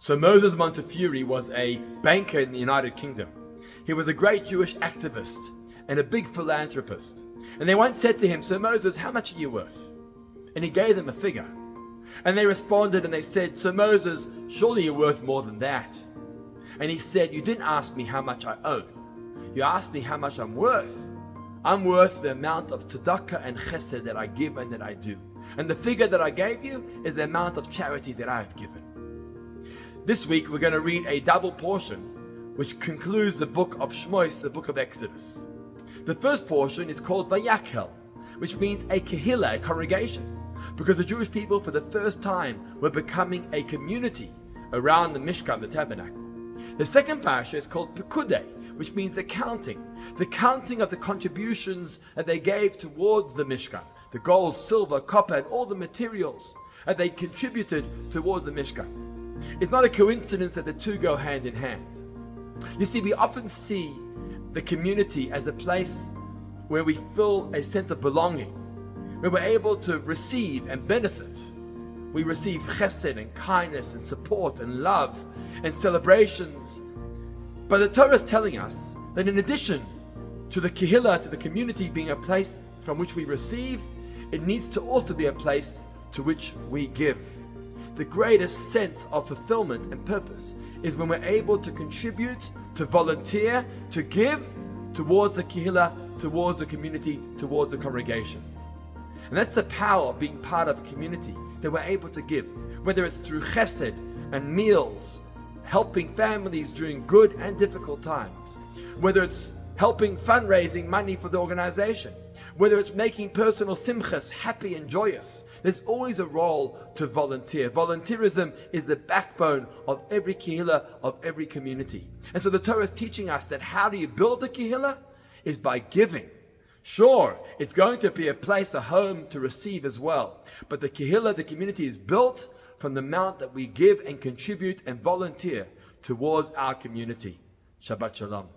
So Moses Montefiore was a banker in the United Kingdom. He was a great Jewish activist and a big philanthropist. And they once said to him, "Sir Moses, how much are you worth?" And he gave them a figure. And they responded and they said, "Sir Moses, surely you're worth more than that." And he said, "You didn't ask me how much I own. You asked me how much I'm worth. I'm worth the amount of tzedakah and chesed that I give and that I do. And the figure that I gave you is the amount of charity that I have given." This week we're going to read a double portion which concludes the book of Shmos, the book of Exodus. The first portion is called Vayakhel, which means a kehillah, a congregation, because the Jewish people for the first time were becoming a community around the Mishkan, the tabernacle. The second parasha is called Pekudei, which means the counting of the contributions that they gave towards the Mishkan, the gold, silver, copper, and all the materials that they contributed towards the Mishkan. It's not a coincidence that the two go hand in hand. You see, we often see the community as a place where we feel a sense of belonging, where we're able to receive and benefit. We receive chesed and kindness and support and love and celebrations. But the Torah is telling us that in addition to the kehillah, to the community being a place from which we receive, it needs to also be a place to which we give. The greatest sense of fulfillment and purpose is when we're able to contribute, to volunteer, to give towards the kehillah, towards the community, towards the congregation. And that's the power of being part of a community, that we're able to give, whether it's through chesed and meals, helping families during good and difficult times, whether it's helping fundraising money for the organization, whether it's making personal simchas happy and joyous. There's always a role to volunteer. Volunteerism is the backbone of every kehillah, of every community. And so the Torah is teaching us that how do you build a kehillah? Is by giving. Sure, it's going to be a place, a home to receive as well. But the kehillah, the community, is built from the amount that we give and contribute and volunteer towards our community. Shabbat Shalom.